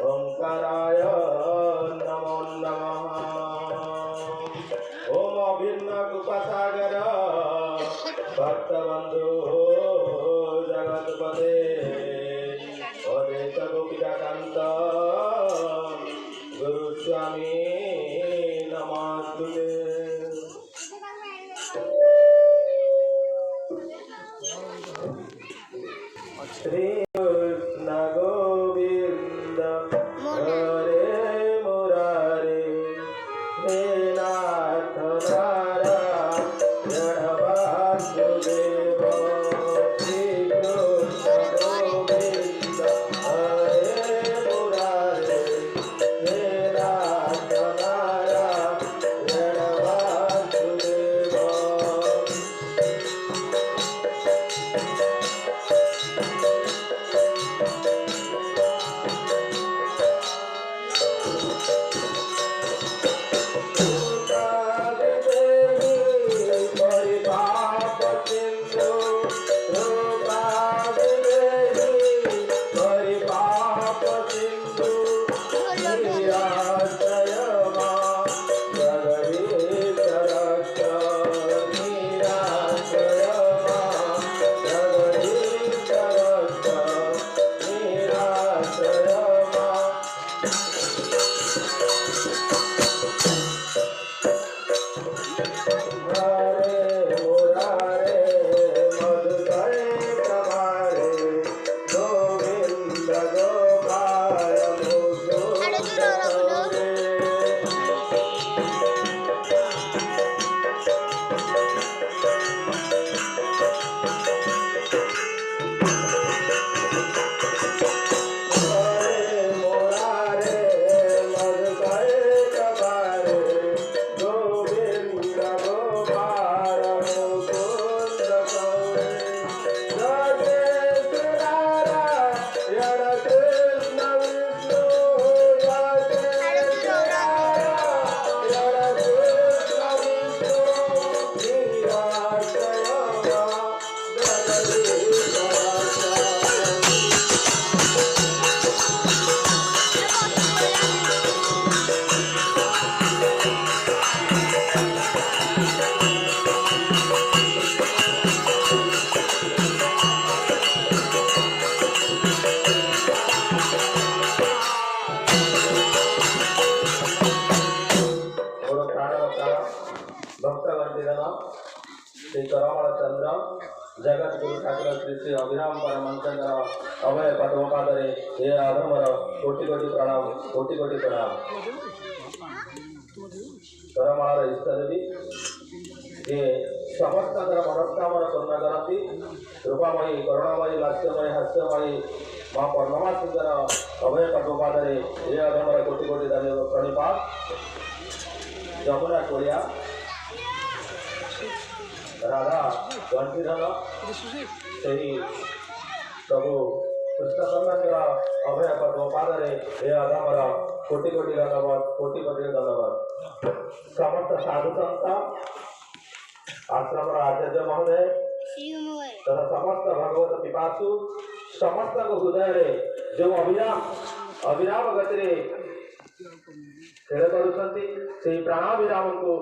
ओंकाराय नमो नमः। ओम अभिन्न कृपासागर भक्तबंधु जगतपते अदेश गोपिकांत गुरुस्वामी नमस्ते। श्री कृष्ण गोविंद हरे मुरारे हे नाथ नारायण वासुदेव। श्री कृष्ण गोविंद हरे मुरारे हे नाथ नारायण वासुदेव। श्री करमल चंद्र जगत गुरु ठाकुर श्री श्री अभिराम परमहंसଙ୍କର अभय पद्मपादरे हे अधमर कोटि कोटि प्रणाम कोटि कोटि प्रणाम। करमल इष्टदेवी जे समस्त मनोकामना पूर्ण करती रूपामयी करुणामयी लास्यमयी हास्यमयी माँ पद्मा सुंदर अभय पद्मपादरे हे अधमर कोटि कोटि प्रणिपात। यमुना कोरिया राधा गंभीरन से प्रभु कृष्णचंद्र अभय पद्मपादरे हे अधमर कोटि कोटि धन्यवाद कोटि कोटि धन्यवाद। समस्त साधु संत आश्रम आचार्य महोदय तथा समस्त भगवत पिपासु समस्त हृदय जो अविराम गति खेल कर प्राणाभिराम को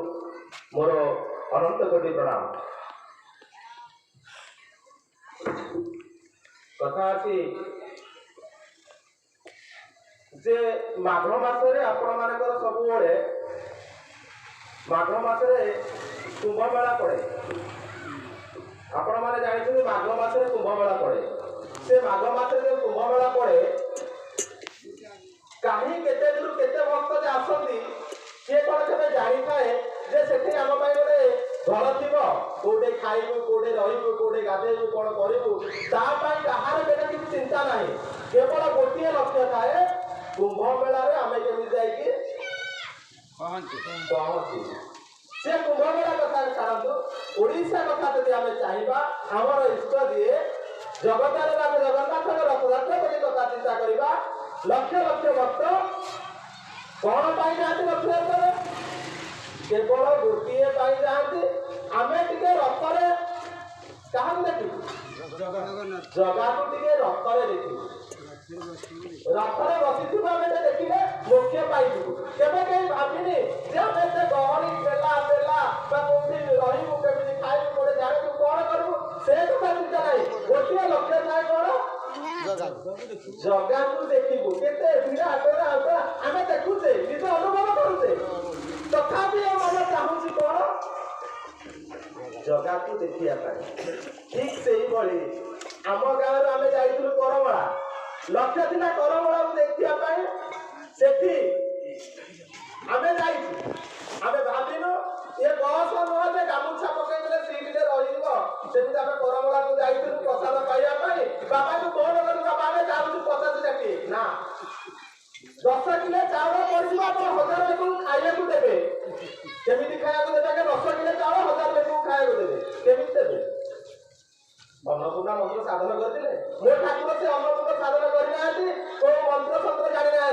मोर अनंत कोटि प्रणाम। कथा जे माघ मासरे आपण मानकर सबुबले माघ मासरे कुंभ मेला पड़े। आपण माने जानिछन माघ मासरे कुंभ मेला पड़े। से माघ मासरे जो कुंभ मेला पड़े कहीं केते दूर केते भक्त जे आसंती से कोन केबे जानि थाए जे सेठी हम पाई गोटे घर थिबो कोडे खाइबो कोडे रहिबो कोडे गाधेबो कोन करिबो ता पाई कहार बेटा किछ चिंता नाही केवल गोटिए लक्ष्य थाए कुंभ मेला रे हमें केमि जाई कि पहुंची से कुंभ मेला कथा छाड़ू ओडिशा कथा यदि आम चाहिए आमर इष्ट दिए जगतार नाम जगन्नाथ रथयात्रा प्रति कथा चिंता करवा लक्ष लक्ष भक्त कौन पाई जाती रथयात्रा केवल गोटे पाई जाती आम टे रथरे क्या देखी जगह को टे रथरे देखी रथरे बसी देखिले मोक्ष पाई केवे कहीं भाविनी जे आम एते गहरी पेला पेला कौटी रही केमी खाइबू कोड़े जाणु कौन करू से कथा चिंता नहीं गोटे लक्ष्य थाए कौन जगह को देखू केते विराट आम देखुचे निज अनुभव करुचे तथापि मन चाहूँ कौन जगह को देखिया ठीक से ही भली आम गाँव आम जाइलु करमला लक्ष्य थिला करमला देखिया सेठी आम जाइछु आम भाविनु ये बस नुह जे गामुछा पकईले सीटे रही आम करमला को जाइलु प्रसाद पाइबा बाबा को फोन करू बाबा आम जाऊँ 50 टके ना 10 किलो चाउल पड़े आप 1000 लोक खाइबा को देवे केमी खाया देवे 10 किलो चाउल 1000 लोक खाया देवे केमी देवे अन्नपूर्णा मंत्र साधन करते मो ठाकुर से अन्नपूर्णा साधन करना कोई मंत्र शस्त्र जानी ना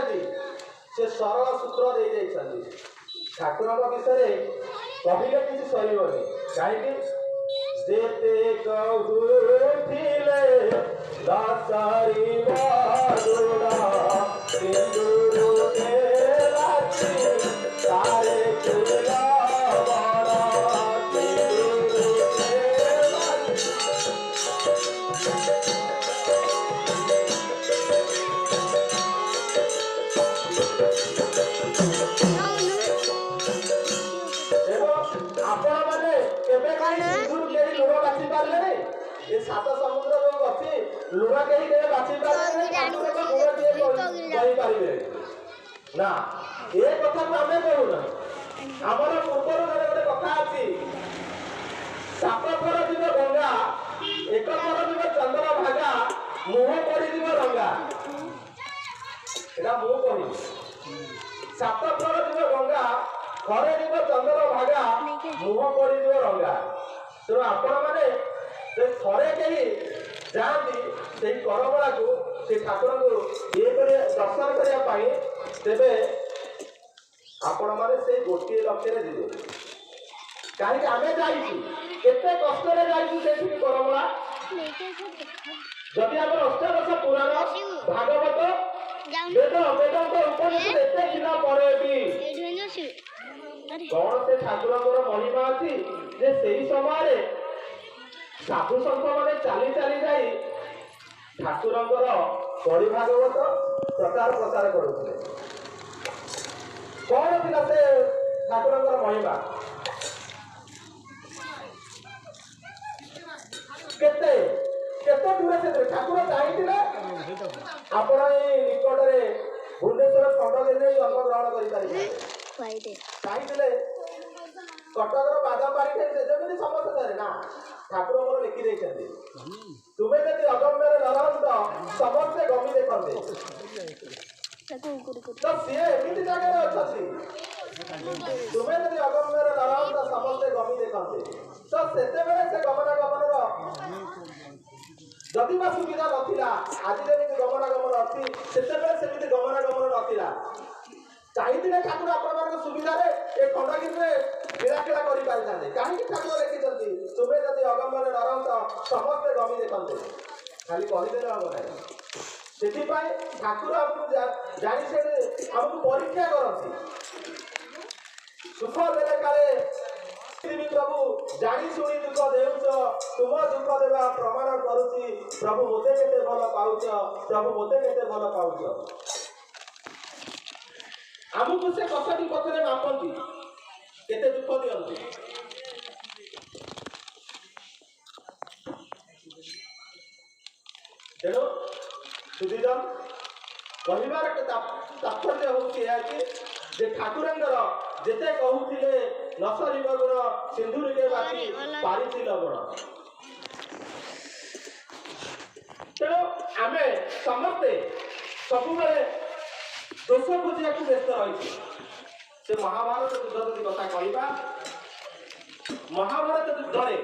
से सरल सूत्र दे ठाकुर विषय कहले किसी सरबनी कहीं जेते कहूथिले दासरी बादुड़ा सिंदूर के राखी तारे चूला बड़ा सिंदूर के राखी सात समुद्र जो अच्छी लुण कहीं बाछी पारे ना ये कथा को आम कहूना आमर पूर्वर गोटे कथा अच्छी 7 थर जीव गंगा 1 थर जीव चंद्र भागा मुह पड़ी रंगा मु कह 7 थर जीव गंगा थरे जीव चंद्र भागा मुह पड़ी रंगा तेणु आपण मैंने थरे कहीं जाती से करमला को से ठाकुर को ये दर्शन करने तेरे आपण मैंने से गोटे लक्ष्य जीवे कहीं आम जाइए कष्ट करमला जदि आम अष्टादश पुराण भागवत वेद वेदांत उपनिषद एते दिना परे भी कौन से ठाकुर महिमा अच्छी जे सही समय साधु संत मैंने चली चली जाई ठाकुर कड़ी भागवत प्रचार प्रचार करुले कौन थिला से ठाकुर महिमा केते केते दूर से ठाकुर चाहिए आपण निकट में भुवनेश्वर खंडगिरी जन्म ग्रहण कर कटकर बादाम बाड़ी खाई जमी समस्त जाए ना ठाकुर मोर लिखि देते तुम्हें यदि अगम्य नरहंत समस्ते गमी देखते तो सी एमती जगह अच्छी तुम्हें यदि अगम्य नरहंत समस्ते गमी देखते तो से गमनागमन जदि बा सुविधा नाला आज जमी गमनागमन अच्छी से गमनागमन नाला चाहिए ठाकुर आपण सुविधा ए खंडगिरी लीलाखेला करें कहीं ठाकुर लिखिं तुम्हें जब अगम्य नरहंत समस्ते गमी देखते खाली कहीदे हम ना से ठाकुर आमको जानी आमको परीक्षा करती सुख देने काले प्रभु जानी शुणी दुख देउच तुम दुख देवा प्रमाण करुच्ची प्रभु मते केते भल पाउच प्रभु मते केते भल पाउच ଆମକୁ ସେ କଷଟି ପଛରେ ମାପନ୍ତି, କେତେ ଦୁଃଖ ଦିଅନ୍ତି। ତେଣୁ ସୁଧୀଜନ କହିବାର ତାତ୍ପର୍ଯ୍ୟ ହଉଛି ଏହା କି ଯେ ଠାକୁରଙ୍କର ଯେତେ କହୁଥିଲେ ନ ସରିବ ଗୁଣ ସିନ୍ଧୁରିକେ ବାକି ପାରିଛି ଲବଣ। ତେଣୁ ଆମେ ସମସ୍ତେ ସବୁବେଳେ ଦୋଷ ବୁଝିବାକୁ ବ୍ୟସ୍ତ ରହିଛୁ। ସେ ମହାଭାରତ ଯୁଦ୍ଧ ଯଦି କଥା କହିବା, ମହାଭାରତ ଯୁଦ୍ଧରେ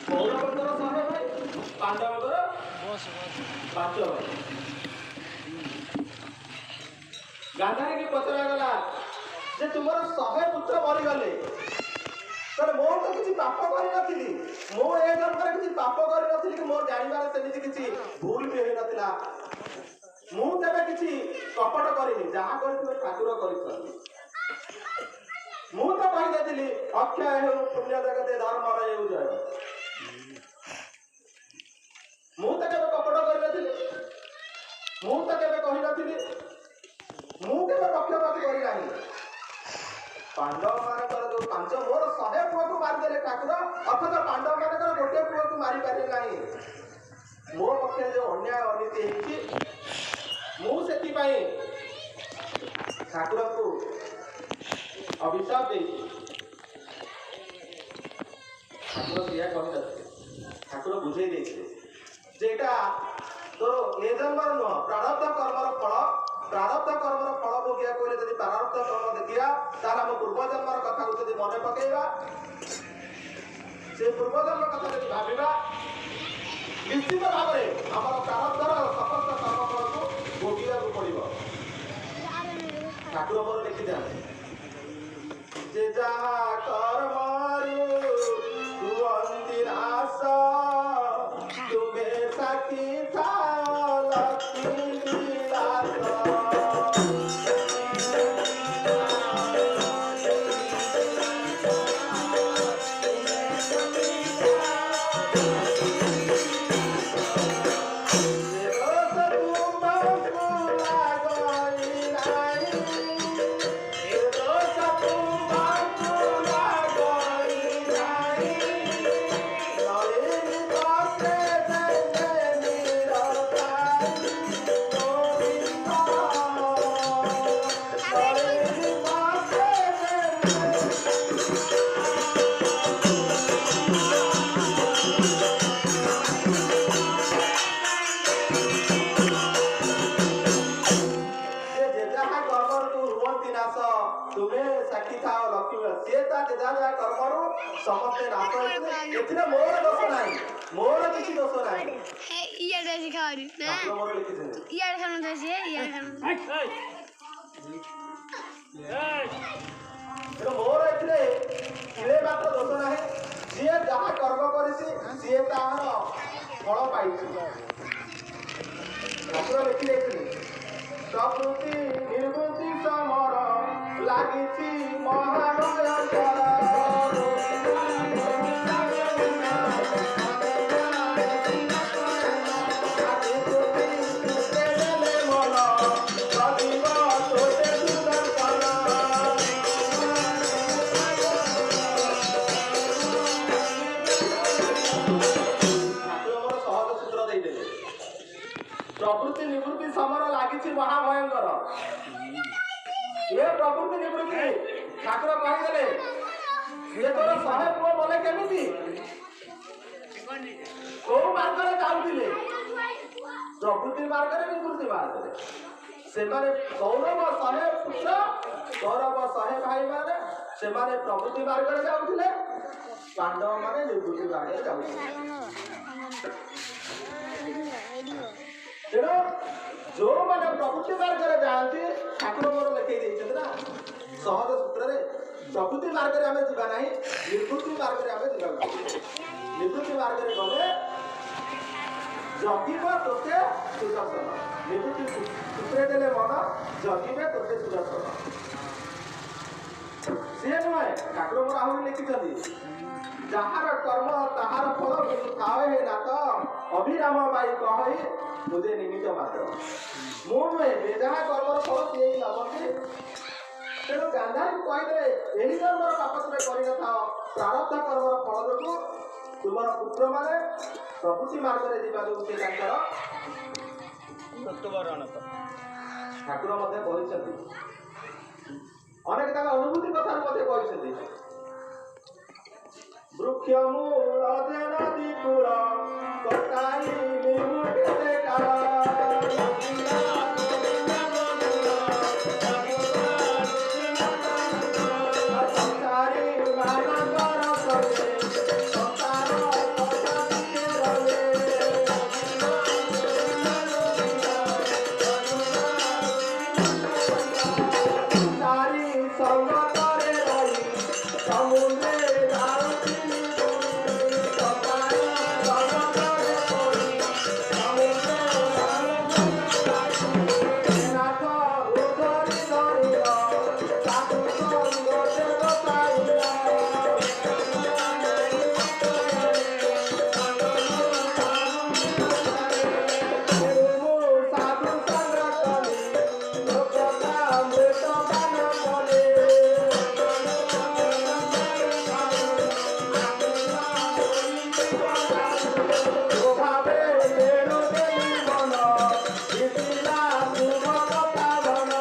କୌରବଙ୍କର 100 ଭାଇ, ପାଣ୍ଡବଙ୍କର 5 ଭାଇ। ଗାନ୍ଧାରୀକି ପଚରାଗଲା ଯେ ତୁମର 100 ପୁତ୍ର ମରିଗଲେ, ତାହେଲେ ମୁଁ ତ କିଛି ପାପ କରିନଥିଲି, ମୁଁ ଏ ଜନ୍ମରେ କିଛି ପାପ କରିନଥିଲି କି ମୋର ଜାଣିବାରେ ସେମିତି କିଛି ଭୁଲ ବି ହେଇନଥିଲା, ମୁଁ ତେବେ କିଛି କପଟ କରିନି, ଯାହା କରିଥିଲେ ଠାକୁର କରିଛନ୍ତି। ମୁଁ ତ କହିଦେଇଥିଲି ଅକ୍ଷୟ ହେଉ ପୁଣ୍ୟ ଜଗତେ ଧର୍ମର ହେଉ ଜୟ। ମୁଁ ତ କେବେ କପଟ କରିନଥିଲି, ମୁଁ ତ କେବେ କହିନଥିଲି, ମୁଁ କେବେ ପକ୍ଷପାତ କରିନାହିଁ। ପାଣ୍ଡବ ମାନଙ୍କର ଯୋଉ 5 ମୋର 100 ପୁଅକୁ ମାରିଦେଲେ ଠାକୁର, ଅଥଚ ପାଣ୍ଡବ ମାନଙ୍କର ଗୋଟିଏ ପୁଅକୁ ମାରିପାରିଲେ ନାହିଁ। ମୋ ପକ୍ଷରେ ଯୋଉ ଅନ୍ୟାୟ ଅନୀତି ହେଇଛି, ମୁଁ ସେଥିପାଇଁ ଠାକୁରଙ୍କୁ ଅଭିଶାପ ଦେଇଛି। ଠାକୁର ସେଇଆ କହିନଥିଲେ, ଠାକୁର ବୁଝେଇ ଦେଇଥିଲେ ଯେ ଏଇଟା ତୋର ଏ ଜନ୍ମର ନୁହଁ, ପ୍ରାରବ୍ଧ କର୍ମର ଫଳ। ପ୍ରାରବ୍ଧ କର୍ମର ଫଳ ଭୋଗିବାକୁ ହେଲେ ଯଦି ପ୍ରାରବ୍ଧ କର୍ମ ଦେଖିବା, ତାହେଲେ ଆମ ପୂର୍ବଜନ୍ମର କଥାକୁ ଯଦି ମନେ ପକେଇବା, ସେ ପୂର୍ବଜନ୍ମ କଥା ଯଦି ଭାବିବା, ନିଶ୍ଚିତ ଭାବରେ ଆମର ପ୍ରାରବ୍ଧର ସମସ୍ତ କର୍ମଫଳକୁ ଭୋଗିବାକୁ ପଡ଼ିବ। ଠାକୁର ମୋର ଲେଖିଥାନ୍ତି ଯେ ଯାହା କର୍ମରୁ ହୁଅନ୍ତି ନାଶ, ତୁମେ ସାକ୍ଷୀ ଥାଅ ଲକ୍ଷ୍ମୀ ବିଳାସ। ତୁମେ ସାକ୍ଷୀ ଥାଅ ଲକ୍ଷ୍ମୀ। ସିଏ ତା ଯେଝା ଯାହା କର୍ମରୁ ସମସ୍ତେ ନାଶ ହେଇଥିଲେ, ଏଥିରେ ମୋର ଦୋଷ ନାହିଁ, ମୋର କିଛି ଦୋଷ ନାହିଁ। ମୋର ଲେଖିଛନ୍ତି ମୋର ଏଥିରେ କିଳେ ମାତ୍ର ଦୋଷ ନାହିଁ। ଯିଏ ଯାହା କର୍ମ କରିଛି ସିଏ ତାହାର ଫଳ ପାଇଛି। ଠାକୁର ଲେଖି ଦେଇଥିଲେ ପ୍ରକୃତି ନିର୍ବୃତି ସମର ଲାଗିଛି ମହାଭୟଙ୍କର। ପ୍ରକୃତି ନିବୃତ୍ତି ସମର ଲାଗିଛି ମହାଭୟଙ୍କର। ଏ ପ୍ରକୃତି ନିବୃତ୍ତି ଠାକୁର କହିଦେଲେ ଯେ ତୋର 100 ପୁଅ ମଲେ କେମିତି, କୋଉ ମାର୍ଗରେ ଯାଉଥିଲେ, ପ୍ରକୃତି ମାର୍ଗରେ ନିବୃତ୍ତି ମାର୍ଗରେ। ସେମାନେ କୌରବ 100 ପୁତ୍ର, କୌରବ 100 ଭାଇ ମାନେ ସେମାନେ ପ୍ରକୃତି ମାର୍ଗରେ ଯାଉଥିଲେ, ପାଣ୍ଡବ ମାନେ ନିବୃତ୍ତି ମାର୍ଗରେ ଯାଉଥିଲେ। ତେଣୁ ଯୋଉମାନେ ପ୍ରକୃତି ମାର୍ଗରେ ଯାଆନ୍ତି, ଠାକୁର ମୋର ଲେଖେଇ ଦେଇଛନ୍ତି ନା ସହଜ ସୂତ୍ରରେ, ପ୍ରକୃତି ମାର୍ଗରେ ଆମେ ଯିବା ନାହିଁ, ନିବୃତ୍ତି ମାର୍ଗରେ ଆମେ ଯିବାକୁ ପଡ଼ିବ। ନିବୃତ୍ତି ମାର୍ଗରେ ଗଲେ ଜଗିବ ତୋତେ ସୁଦର୍ଶନ, ନିବୃତ୍ତି ସୂତ୍ରେ ଦେଲେ ମନ ଜଗିବେ ତୋତେ ସୁଦର୍ଶନ। ସିଏ ନୁହେଁ, ଠାକୁର ମୋର ଆହୁରି ଲେଖିଛନ୍ତି ଯାହାର କର୍ମ ତାହାର ଫଳ ଖାଏ ନାଥ, ଅଭିରାମ ବାଇ କହଇ ବୁଝେ ନିମିତ ମାତ୍ର। ମୁଁ ନୁହେଁ ଯାହା କର୍ମର ଫଳ ସିଏ ହିଁ ଲଭନ୍ତି। ତେଣୁ ଗାନ୍ଧାରୀ କହିଲେ ଏହି କର୍ମର ପାପ ତୁମେ କରିନଥାଅ, ପ୍ରାରବ୍ଧ କର୍ମର ଫଳ ଯୋଗୁଁ ତୁମର ପୁତ୍ରମାନେ ପ୍ରଭୃତି ମାର୍ଗରେ ଯିବା ଯୋଗୁଁ ସେ ତାଙ୍କର ମୃତ୍ୟୁବରଣ କର। ଠାକୁର ମଧ୍ୟ କହିଛନ୍ତି, ଅନେକ ତାଙ୍କ ଅନୁଭୂତି କଥାରୁ ମଧ୍ୟ କହିଛନ୍ତି, ବୃକ୍ଷ ମୂଳ ଯେ ନଦୀ କୂଳ କଟାଇ କେତେ କାଳ ସଂସାରୀ ମାନଙ୍କର କଲେ ସଂସାର କଥା ଟିକେ ରହେ। ସଂସାରୀ ସଙ୍ଗତରେ ରହି ସମୁଦ୍ରେ ଯାଉଥିଲି ବୁଲି, ସଂସାରୀ ସଙ୍ଗତରେ ପଡ଼ି ସମୁଦ୍ରେ ନାଥ ଉଧରି ଧରିଲ ତାକୁ ସଙ୍ଗରେ ବସାଇଲ। ମୁଁ ସାଧୁ ସଂଗ କଲି ଲୋକଟା ମୃତ ଦାନ କଲେ। ଭାବେ ତେଣୁ ଦେଲି ମନ ଦିଶିଲା ଶୁଭ କଥା ମନ।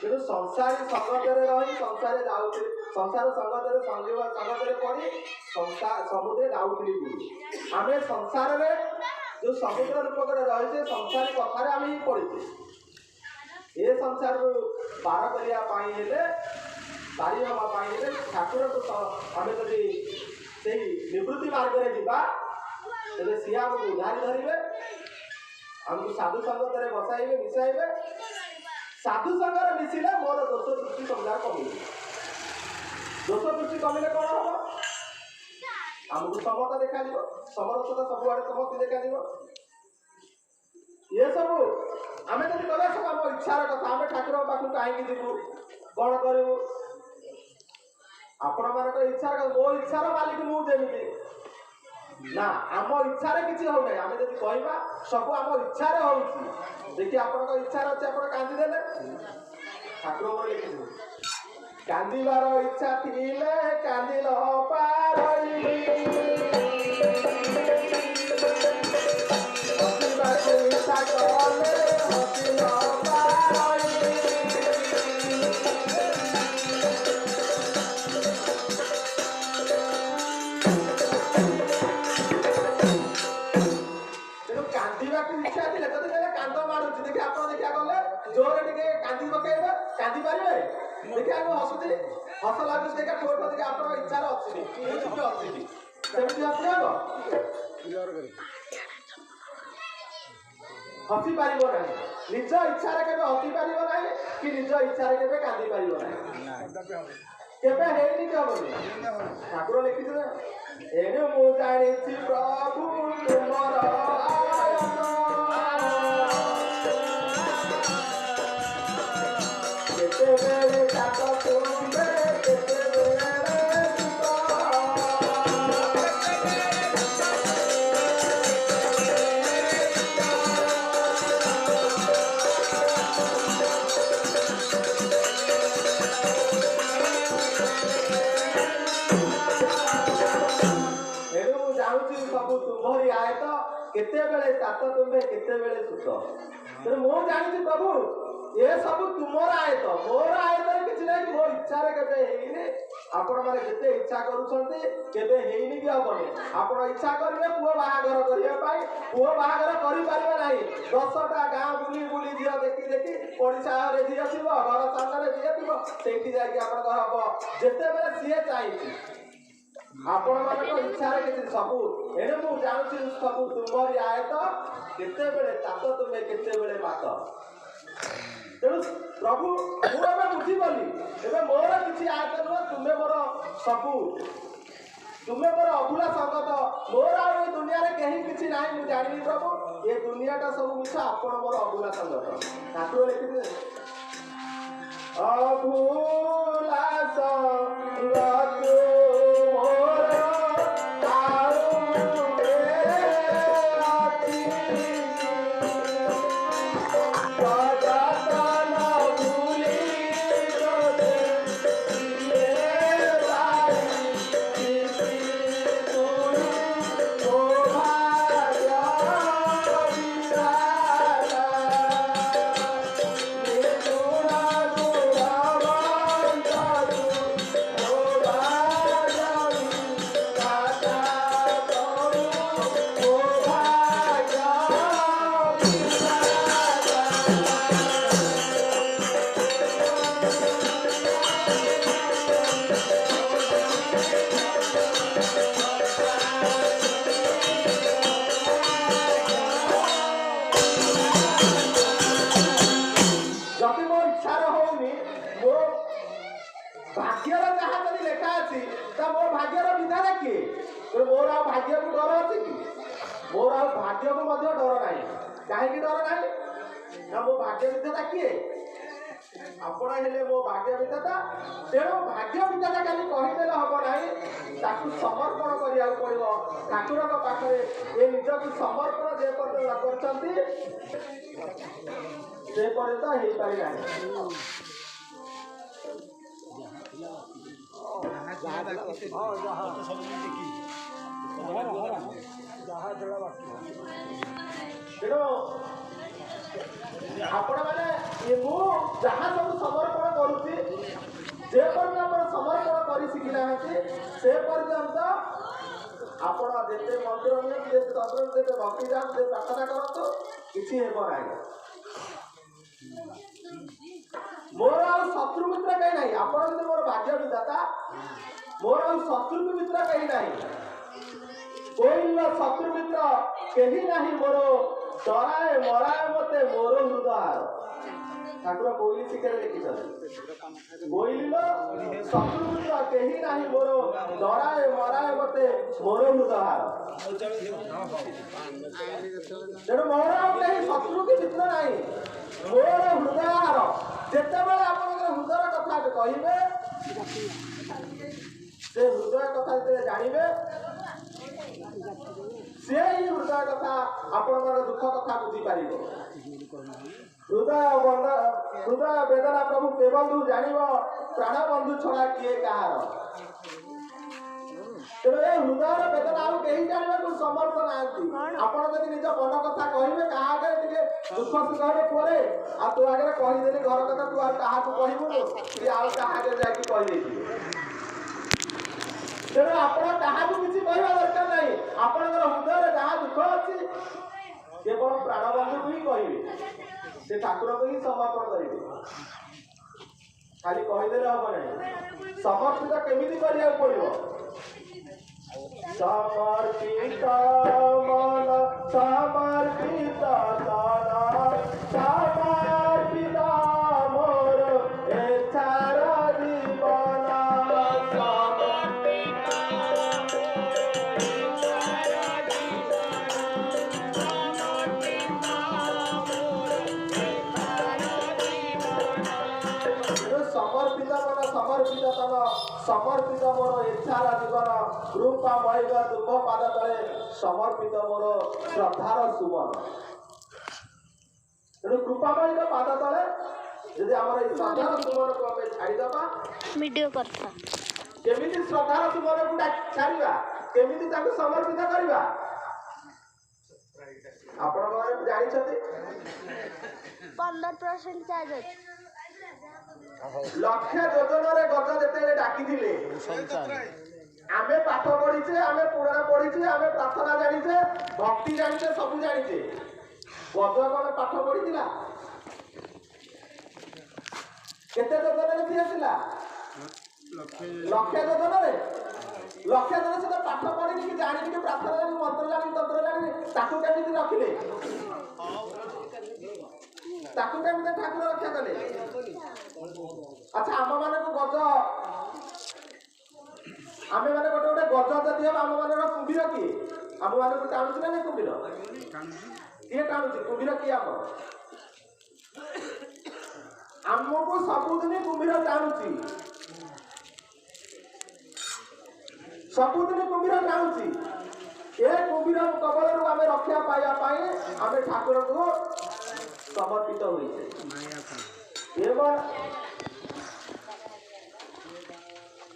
କିନ୍ତୁ ସଂସାରୀ ସଙ୍ଗତରେ ରହି ସଂସାରରେ ଯାଉଥିଲି, ସଂସାର ସଙ୍ଗତରେ ପଡ଼ି ସମୁଦ୍ରରେ ଯାଉଥିଲି ବୋଲି ଆମେ ସଂସାରରେ ଯୋଉ ସମୁଦ୍ର ରୂପକରେ ରହିଛେ ସଂସାରୀ କଥାରେ ଆମେ ହିଁ ପଡ଼ିଛେ। ଏ ସଂସାରରୁ ପାର କରିବା ପାଇଁ ହେଲେ ପାରି ହେବା ପାଇଁ ହେଲେ ଠାକୁରଙ୍କୁ ଆମେ ଯଦି ସେଇ ନିବୃତ୍ତି ମାର୍ଗରେ ଯିବା ତେବେ ସିଏ ଆମକୁ ଉଦ୍ଧାରି ଧରିବେ, ଆମକୁ ସାଧୁ ସଙ୍ଗତରେ ବସାଇବେ ମିଶାଇବେ। ସାଧୁ ସଙ୍ଗରେ ମିଶିଲେ ମୋର ଦୋଷ ଦୃଷ୍ଟି ସଂସାର କମିବ। ଦୋଷ ଦୃଷ୍ଟି କମିଲେ କ'ଣ ହବ? ଆମକୁ ସମତା ଦେଖାଯିବ, ସମରସତା ସବୁଆଡ଼େ ସମସ୍ତେ ଦେଖାଯିବ। ଏସବୁ ଆମେ ଯଦି କରିବା ସବୁ ଆମ ଇଚ୍ଛାର କଥା, ଆମେ ଠାକୁରଙ୍କ ପାଖକୁ କାହିଁକି ଯିବୁ, କ'ଣ କରିବୁ? ଆପଣମାନଙ୍କ ଇଚ୍ଛାର କଥା, ମୋ ଇଚ୍ଛାର ମାଲିକ ମୁଁ ଯେମିତି ନା, ଆମ ଇଚ୍ଛାରେ କିଛି ହଉନାହିଁ। ଆମେ ଯଦି କହିବା ସବୁ ଆମ ଇଚ୍ଛାରେ ହଉଛି, ଦେଖି ଆପଣଙ୍କ ଇଚ୍ଛାରେ ଅଛି ଆପଣ କାନ୍ଦିଦେଲେ, ଠାକୁର ମୋର ଲେଖିଥିବେ, କାନ୍ଦିବାର ଇଚ୍ଛା ଥିଲେ କାନ୍ଦିଲ ପାରଇ, ହସିବାକୁ ଇଚ୍ଛା କଲେ ହସିଲ ପାରଇ। ତେଣୁ କାନ୍ଦିବାକୁ ଇଚ୍ଛା ଥିଲେ ଯଦି କହିଲେ କାନ୍ଦ ମାରୁଛି, ଦେଖି ଆପଣ ଦେଖିବା ଗଲେ ଜୋରରେ ଟିକେ କାନ୍ଦି ପକେଇବେ, କାନ୍ଦି ପାରିବେ? ଦେଖିବା ମୁଁ ହସୁଛି, ହସ ଲାଗୁଛି, ଦେଖିବା ଠୋ ଠୋ, ଦେଖିବା ଆପଣଙ୍କ ଇଚ୍ଛାରେ ଅଛି ସେମିତି ହସି ହବ? ହସି ପାରିବ ନାହିଁ। ନିଜ ଇଚ୍ଛାରେ କେବେ ହସି ପାରିବ ନାହିଁ କି ନିଜ ଇଚ୍ଛାରେ କେବେ କାନ୍ଦି ପାରିବ ନାହିଁ। କେବେ ହେଇନି କି ହବନି। ଠାକୁର ଲେଖିଥିଲେ, ଏଣୁ ମୁଁ ଜାଣିଛି ପ୍ରଭୁ ତୁମର ଆୟତ, କେତେବେଳେ କାଟ ତୁମ୍ଭେ କେତେବେଳେ ସୁତ। ଏଣୁ ମୁଁ ଜାଣୁଛି ସବୁ ତୁମ୍ଭରି ଆୟତ, କେତେବେଳେ ତାତ ତୁମ୍ଭେ କେତେବେଳେ ସୁତ। ତେଣୁ ମୁଁ ଜାଣିଛି ପ୍ରଭୁ ଏ ସବୁ ତୁମର ଆୟତ, ମୋର ଆୟତରେ କିଛି ନାହିଁ, ମୋ ଇଚ୍ଛାରେ କେବେ ହେଇନି। ଆପଣମାନେ ଯେତେ ଇଚ୍ଛା କରୁଛନ୍ତି କେବେ ହେଇନି କି ହବନି। ଆପଣ ଇଚ୍ଛା କରିବେ ପୁଅ ବାହାଘର କରିବା ପାଇଁ, ପୁଅ ବାହାଘର କରିପାରିବେ ନାହିଁ। 10ଟା ଗାଁ ବୁଲି ବୁଲି ଝିଅ ଦେଖି ଦେଖି ପଡ଼ିଶା ଘରେ ଝିଅ ଥିବ, ଘର ସାମ୍ନାରେ ଝିଅ ଥିବ, ସେଇଠି ଯାଇକି ଆପଣଙ୍କର ହବ। ଯେତେବେଳେ ସିଏ ଚାହିଁଛି ଆପଣମାନଙ୍କ ଇଚ୍ଛାରେ କିଛି ସବୁ। ଏଣୁ ମୁଁ ଜାଣୁଛି ସବୁ ତୁମରି ଆୟତ, କେତେବେଳେ ତାତ ତୁମେ କେତେବେଳେ ମାତ। ତେଣୁ ପ୍ରଭୁ ମୁଁ ଏବେ ବୁଝିଗଲି, ଏବେ ମୋର କିଛି ଆୟତ ନୁହଁ, ତୁମେ ମୋର ସବୁ, ତୁମେ ମୋର ଅଭୁଲା ସଙ୍ଗତ, ମୋର ଆଉ ଏ ଦୁନିଆରେ କେହି କିଛି ନାହିଁ। ମୁଁ ଜାଣିଲି ପ୍ରଭୁ ଏ ଦୁନିଆଟା ସବୁ ମିଛ, ଆପଣ ମୋର ଅଭୁଲା ସଙ୍ଗତ। ଠାକୁର ଲେଖିଥିଲେ, ଅଭୁଲା ସଙ୍ଗତ ମୋର ଭାଗ୍ୟକୁ ମଧ୍ୟ ଡର ନାହିଁ। କାହିଁକି ଡର ନାହିଁ? ନା ମୋ ଭାଗ୍ୟ ବିଧାତା କିଏ? ଆପଣ ହେଲେ ମୋ ଭାଗ୍ୟ ବିଧାତା। ତେଣୁ ଭାଗ୍ୟ ବିଧାତା ଖାଲି କହିଦେଲେ ହବ ନାହିଁ, ତାକୁ ସମର୍ପଣ କରିବାକୁ ପଡିବ ଠାକୁରଙ୍କ ପାଖରେ। ଏ ନିଜକୁ ସମର୍ପଣ ଯେ ପର୍ଯ୍ୟନ୍ତ ନ କରିଛନ୍ତି ସେ ପର୍ଯ୍ୟନ୍ତ ହେଇପାରି ନାହିଁ। ତେଣୁ ଆପଣ ମାନେ ମୁଁ ଯାହା ସବୁ ସମର୍ପଣ କରୁଛି, ଯେ ପର୍ଯ୍ୟନ୍ତ ଆପଣ ସମର୍ପଣ କରି ଶିଖି ନାହାନ୍ତି ସେ ପର୍ଯ୍ୟନ୍ତ ଆପଣ ଯେତେ ମନ୍ଦିର ନିଅନ୍ତୁ, ଯେତେ ତନ୍ତ୍ର, ଯେତେ ଭକ୍ତି ଯାଆନ୍ତୁ, ଯେତେ ପ୍ରାର୍ଥନା କରନ୍ତୁ, କିଛି ହେବ ନାହିଁ। ମୋର ଆଉ ଶତ୍ରୁ ମିତ୍ର କେହି ନାହିଁ। ଆପଣ ଯଦି ମୋର ଭାଗ୍ୟ ବିଧାତା, ମୋର ଆଉ ଶତ୍ରୁ ମିତ୍ର କେହି ନାହିଁ। କୋଇଲ ଶତ୍ରୁ ମିତ୍ର କେହି ନାହିଁ ମୋର, ଡରାଏ ମରାଏ ମତେ ମୋର ହୃଦୟ। ଠାକୁର କୋଇଲି ଶିଖାରେ ଲେଖିଛନ୍ତି, କୋଇଲିର ଶତ୍ରୁ ମିତ୍ର କେହି ନାହିଁ ମୋର, ଡରାଏ ମରାଏ ମତେ ମୋର ହୃଦୟ। ତେଣୁ ମୋର ଆଉ କେହି ଶତ୍ରୁ କି ମିତ୍ର ନାହିଁ, ମୋର ହୃଦୟହାର। ଯେତେବେଳେ ଆପଣଙ୍କର ହୃଦୟର କଥା କହିବେ, ସେ ହୃଦୟ କଥା ଯେତେବେଳେ ଜାଣିବେ, ସେ ହିଁ ହୃଦୟ କଥା ଆପଣଙ୍କର ଦୁଃଖ କଥା ବୁଝିପାରିବେ। ହୃଦୟ ବେଦନା ପ୍ରଭୁ କେ ବନ୍ଧୁ ଜାଣିବ, ପ୍ରାଣ ବନ୍ଧୁ ଛଡା କିଏ କାହାର। ତେଣୁ ଏ ହୃଦୟର ବେଦନା ଆଉ କେହି ଜାଣିବାକୁ ସମର୍ଥ ନାହାନ୍ତି। ଆପଣ ଯଦି ନିଜ ମନ କଥା କହିବେ, କାହା ଆଗରେ ଟିକେ ଦୁଃଖ ସୁଖ ହେବେ ପରେ, ଆଉ ତୋ ଆଗରେ କହିଦେଲି ଘର କଥା, ତୁ ଆଉ କାହାକୁ କହିବୁନୁ, ସିଏ ଆଉ କାହା ଆଗରେ ଯାଇକି କହିଦେଇଥିବେ। ତେଣୁ ଆପଣ କାହାକୁ କିଛି କହିବା ଦରକାର ନାହିଁ। ଆପଣଙ୍କର ହୃଦୟରେ ଯାହା ଦୁଃଖ ଅଛି କେବଳ ପ୍ରାଣବନ୍ଧୁକୁ ହିଁ କହିବେ, ସେ ଠାକୁରଙ୍କୁ ହିଁ ସମର୍ପଣ କରିବେ। ଖାଲି କହିଦେଲେ ହବ ନାହିଁ। ସମର୍ପିତ କେମିତି କରିବାକୁ ପଡିବ? समर्पित मन समर्पित तन समर्पित मोर इच्छार जीवन समर्पित मन समर्पित तन समर्पित मोर इच्छार जीवन रूपा मयग दुर्भ पाद तले समर्पित मोर श्रद्धार सुमन। तेणु कृपामयीर पाद तले यदि आमर ए श्रद्धार सुमन को आम छाड़ीदबा, वीडियो करता केमिति श्रद्धार सुमन को छाड़ीबा, केमिति ताको समर्पित करिबा? आपण घरे जानि छथि 15% चार्ज अछि। लक्ष योजनारे गज जेते डाकिथिले, आमे पाठ पढ़ीचे, आमे पुराण पढ़ीचे, आमे प्रार्थना जानिचे, भक्ति जानिचे, सब जानिचे। गज कौन पाठ पढ़ीला? केते योजनारे दिएथिला? लक्ष योजनारे लक्ष योजना से पाठ पढ़ी कि जानि कि प्रार्थना जानि, मंत्र जानि, तंत्र जानि, ताकू केमिति रखिले? ताकू केमिति ठाकुर रक्षा कले? अच्छा आम माने को गज, आमे माने गोटे गोटे गज जदि हम आम माने कुंभीर किए? आम माने को टाणुची ना कुंभीर? किए टाणुची? कुंभीर किए? आमको सबुदिन कुंभीर टाणुची, सबुदिन कुंभीर टाणुची। ए कुंभीर कबलरू आमे रक्षा पाइबा पाई आमे ठाकुर को समर्पित होइछे। एवं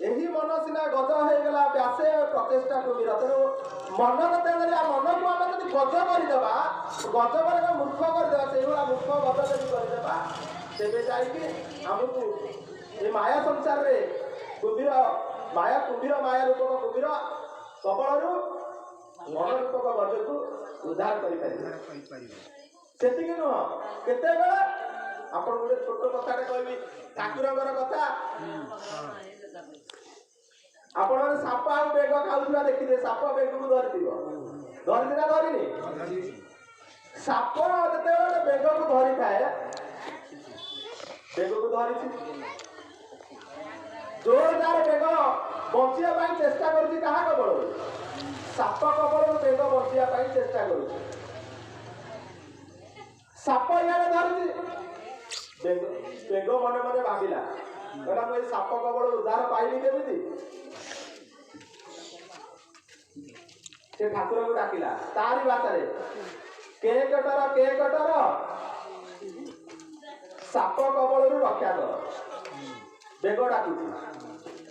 यही मन सीना गज हो गला व्यासे प्रचेषा कुंभीर। तेणु मन मन को आम जब गज करदेबा, गज पर मूर्ख करदेबा, से मूर्ख गज जब करदेबा, तेरे जाइए आमको ये माया संसार रे कुंभीर माया, कुंभीर माया रूपक कुंभीर कबलरू मन रूपक गज को उद्धार कर नुह। केते आपण गोटे छोट कथाटे कहबी ठाकुरंकर कथा। आपण साप आ बेग खाऊा देखिए, साप बेग को धरी धरी ना धरिनी? साप जिते बेग को धरी थाए, बेग को धरी जोरदार बेग बचिया चेष्टा कर कहा कबल ସାପ କବଳରୁ ବେଗ ବଞ୍ଚିବା ପାଇଁ ଚେଷ୍ଟା କରୁଛି। ସାପ ଇଆଡେ ଧରୁଛି, ବେଗ ମନେ ମନେ ଭାବିଲା କହିଲା ମୁଁ ଏଇ ସାପ କବଳରୁ ଉଦ୍ଧାର ପାଇବି କେମିତି? ସେ ଠାକୁରଙ୍କୁ ଡାକିଲା ତାରି ଭାଷାରେ, କେ କଟର ସାପ କବଳରୁ ରକ୍ଷା କର। ବେଗ ଡାକୁଛି,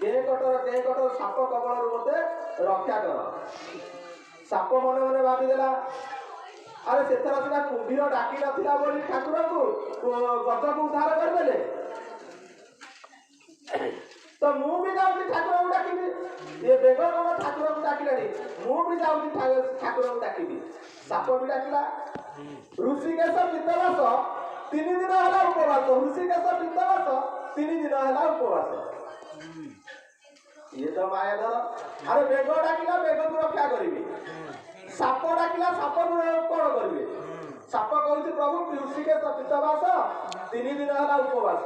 କେ କଟର ସାପ କବଳରୁ ମତେ ରକ୍ଷା କର। ସାପ ମନେ ମନେ ଭାବିଦେଲା ଆରେ ସେଥର ସିନା କୁମ୍ଭୀର ଡାକି ନଥିଲା ବୋଲି ଠାକୁରଙ୍କୁ ଗଛକୁ ଉଦ୍ଧାର କରିଦେଲେ, ତ ମୁଁ ବି ଯାଉଛି ଠାକୁରଙ୍କୁ ଡାକିବି। ଏ ବେଗ କଣ ଠାକୁରଙ୍କୁ ଡାକିଲାଣି, ମୁଁ ବି ଯାଉଛି ଠାକୁରଙ୍କୁ ଡାକିବି। ସାପ ବି ଡାକିଲା। ଋଷିକେଶ ପିତ୍ତବାସ 3 ଦିନ ହେଲା ଉପବାସ। ଋଷିକେଶ ପିତ୍ତବାସ 3 ଦିନ ହେଲା ଉପବାସ। ଇଏ ତ ମାୟାଧର। ଆରେ ବେଗ ଡାକିଲା ବେଗକୁ ରକ୍ଷା କରିବି, ସାପ ଡାକିଲା ସାପକୁ କଣ କରିବେ? ସାପ କହୁଛି ପ୍ରଭୁ ଋଷିକେଶ ପିତ୍ତବାସ 3 ଦିନ ହେଲା ଉପବାସ।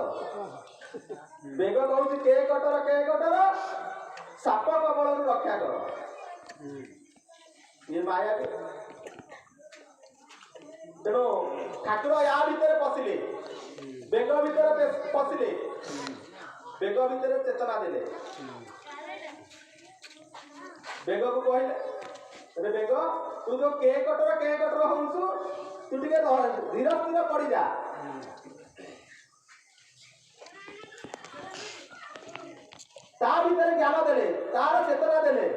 ବେଗ କହୁଛି କେ କଟର ସାପ କବଳରୁ ରକ୍ଷା କର। ଇଏ ମାୟା। ତେଣୁ ଠାକୁର ୟା ଭିତରେ ପଶିଲେ, ବେଗ ଭିତରେ ପଶିଲେ, ବେଗ ଭିତରେ ଚେତନା ଦେଲେ। ବେଗକୁ କହିଲେ ରେ ବେଗ ତୁ ଯୋଉ କେ କଟର ହଉଛୁ, ତୁ ଟିକେ ଧୀର ସ୍ଥିର ପଡିଯା। ତା ଭିତରେ ଜ୍ଞାନ ଦେଲେ, ତାର ଚେତନା ଦେଲେ।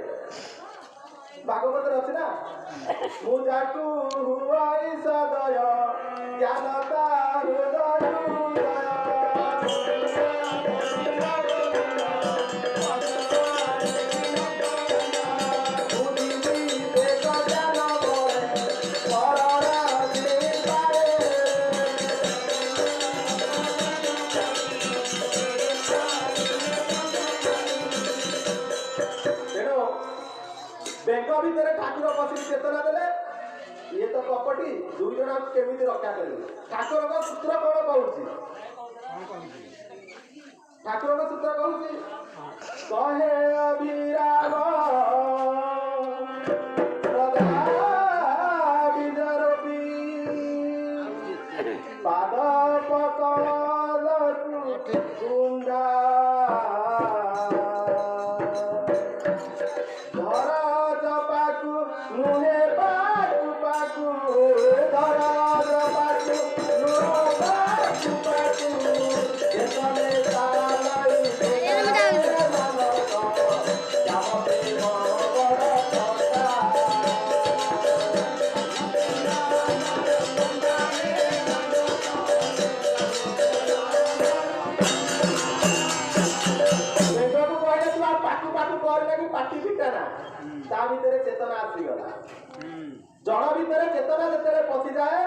ଭାଗବତରେ ଅଛି ନା, ମୁଁ ଯାକୁ ହୁଆଇ ସଦୟ ଜ୍ଞାନ ତା ହୃଦୟ ବେଗ ଭିତରେ ଠାକୁର ବସିକି ଚେତନା ଦେଲେ। ଇଏ ତ କପଟି, 2 ଜଣ କେମିତି ରକ୍ଷା କରିବେ? ଠାକୁରଙ୍କ ସୂତ୍ର କଣ କହୁଛି? ଠାକୁରଙ୍କ ସୂତ୍ର କହୁଛି କହେ ଅଭିରାମ ବିଜରୂପୀ ପାଦ ପକଳକୁ କୁଣ୍ଡା নুহে পাকু পাকু ধরার পাকু নুহ পাকু পাকু যেতনে তালাই মানক যাবতে বড় কথা। বেগକୁ କହିଲେ ତୁ ଆଉ ପାକୁ ପାକୁ କର ଲାଗି ପାଟି ଫିଟା ନା। ତା ଭିତରେ ଚେତନା ଆସିଗଲା। ଜଳ ଭିତରେ ଚେତନା ଯେତେବେଳେ ପଶିଯାଏ,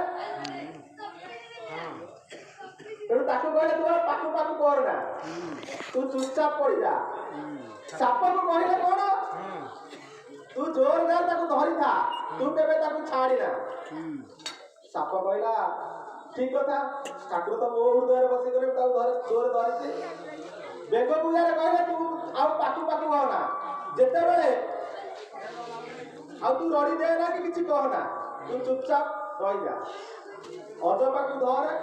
ତେଣୁ ତାକୁ କହିଲେ ତୁ ଆଉ ପାକୁ ପାକୁ କର ନା, ତୁ ଚୁପଚାପ ପଡିଯା। ସାପକୁ କହିଲେ କଣ, ତୁ ଜୋରଦାର ତାକୁ ଧରିଥା, ତୁ କେବେ ତାକୁ ଛାଡ଼ିନା। ସାପ କହିଲା ଠିକ କଥା, ଠାକୁର ତ ମୋ ହୃଦୟରେ ବସିଗଲେ, ତାକୁ ଜୋରେ ଧରିଛି। ବେଗକୁ କହିଲେ ତୁ ଆଉ ପାକୁ ପାକୁ ହନା, ଯେତେବେଳେ ଆଉ ତୁ ରଡ଼ି ଦେ ନା କି କିଛି କହନା, ତୁ ଚୁପଚାପ ରହିଯା। ଅଜପାକୁ ଧରେ,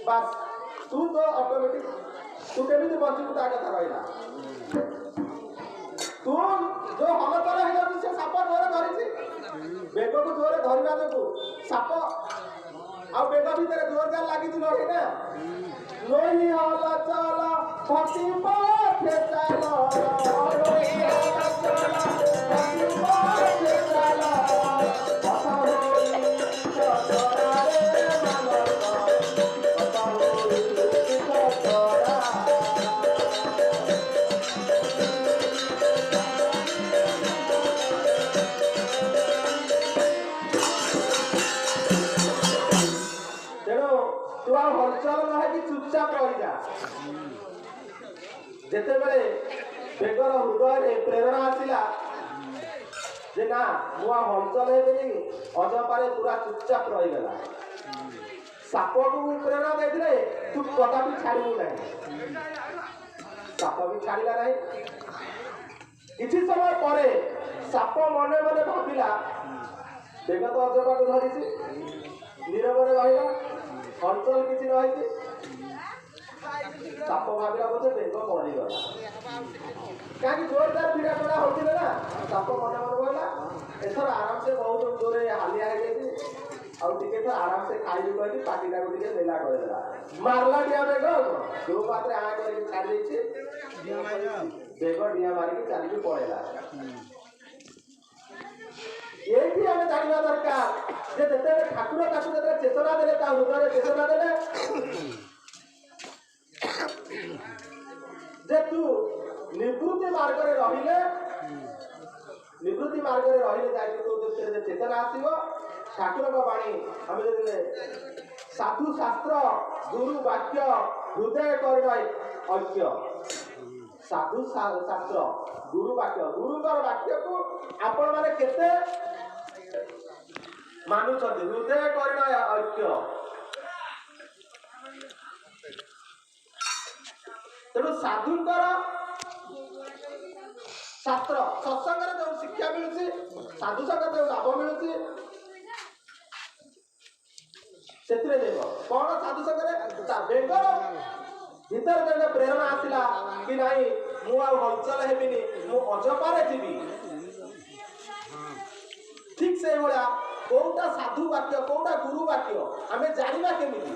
ବାସ୍ ତୁ ତ ଅଟୋମେଟିକ ତୁ କେମିତି ବଞ୍ଚିବୁ ତା କଥା ରହିଲା। ତୁ ଯୋଉ ହଲଚଲ ହେଇଯାଉଛି ସେ ସାପ ଜୋରେ ଧରିଛି। ବେଗକୁ ଜୋରେ ଧରିବା ଯୋଗୁ ସାପ ଆଉ ବେଗ ଭିତରେ ଜୋରଦାର ଲାଗିଛି ଲଢ଼େଇ ନା। ଲୋହି ହଲଚଲ ଫସି ପଥେ ଚାଲ, ଲୋହି ହଲଚଲ ଫସି ପଥେ ଚାଲ, ପଥ ହୋଇ ଚଚରାରେ ମାନକ, ପଥ ହୋଇ ଚଚରା। ତେଣୁ ତୁ ଆଉ ହଲଚଲ ନ ହେଇକି ଚୁପଚାପ ରହିଯା। ଯେତେବେଳେ ବେଗର ହୃଦୟରେ ପ୍ରେରଣା ଆସିଲା ଯେ ନା ମୁଁ ଆଉ ହଲଚଲ ହେବିନି, ଅଜପାରେ ପୁରା ଚୁପଚାପ ରହିଗଲା। ସାପକୁ ପ୍ରେରଣା ଦେଇଥିଲେ ତୁ କଦାପି ଛାଡ଼ିବୁ ନାହିଁ, ସାପ ବି ଛାଡ଼ିଲା ନାହିଁ। କିଛି ସମୟ ପରେ ସାପ ମନେ ମନେ ଭାବିଲା ବେଗ ତ ଅଜବାକୁ ଧରିଛି, ନୀରବରେ ରହିଲା, ହଲଚଲ କିଛି ନ ହେଇଛି। ସାପ ଭାବିଲା ବୋଧେ ବେଗ ମରିଗଲା, କାହିଁକି ଜୋରଦାର ଭିଡ଼ା ଟଣା ହଉଥିଲେ ନା। ସାପ ମନେ ମନେ କହିଲା ଏଥର ଆରାମସେ ବହୁତ ଜୋରେ ହାଲିଆ ହେଇଯାଇଛି, ଆଉ ଟିକେ ଥର ଆରାମସେ ଖାଇବି କହିକି ପାଟିଟାକୁ ଟିକେ ମେଲା କରିଦେଲା। ମାରଲା ଡିଆ ବେଗ, ଯୋଉ ପାତ୍ରେ ଆଁ କରିକି ଛାଡ଼ି ଦେଇଛି ବେଗ ଡିଆ ମାରିକି ଚାଲିକି ପଳେଇଲା। ଏଇଠି ଆମେ ଜାଣିବା ଦରକାର ଯେ ଯେତେବେଳେ ଠାକୁର ତାକୁ ଯେତେବେଳେ ଚେତନା ଦେଲେ, ତା ହୃଦୟରେ ଚେତନା ଦେଲେ ଯେ ତୁ ନିବୃତ୍ତି ମାର୍ଗରେ ରହିଲେ ଯାଇକି ତୋ ଭିତରେ ଚେତନା ଆସିବ। ଠାକୁରଙ୍କ ବାଣୀ ଆମେ ଯଦି ସାଧୁ ଶାସ୍ତ୍ର ଗୁରୁ ବାକ୍ୟ ହୃଦୟ କରିବ ଐକ୍ୟ। ସାଧୁ ଶାସ୍ତ୍ର ଗୁରୁ ବାକ୍ୟ, ଗୁରୁଙ୍କର ବାକ୍ୟକୁ ଆପଣ ମାନେ କେତେ ମାନୁଛନ୍ତି? ହୃଦୟ କରିବ ଐକ୍ୟ। ତେଣୁ ସାଧୁଙ୍କର ଶାସ୍ତ୍ର ସତ୍ସଙ୍ଗରେ ଯୋଉ ଶିକ୍ଷା ମିଳୁଛି, ସାଧୁ ସଙ୍ଗରେ ଯୋଉ ଲାଭ ମିଳୁଛି ସେଥିରେ ଦେବ କଣ? ସାଧୁ ସଙ୍ଗରେ ବେଗର ଭିତରେ ଯେବେ ପ୍ରେରଣା ଆସିଲା କି ନାହିଁ ମୁଁ ଆଉ ହଲଚଲ ହେବିନି, ମୁଁ ଅଜପାରେ ଯିବି, ଠିକ ସେଇଭଳିଆ କୋଉଟା ସାଧୁ ବାକ୍ୟ କୋଉଟା ଗୁରୁ ବାକ୍ୟ ଆମେ ଜାଣିବା କେମିତି?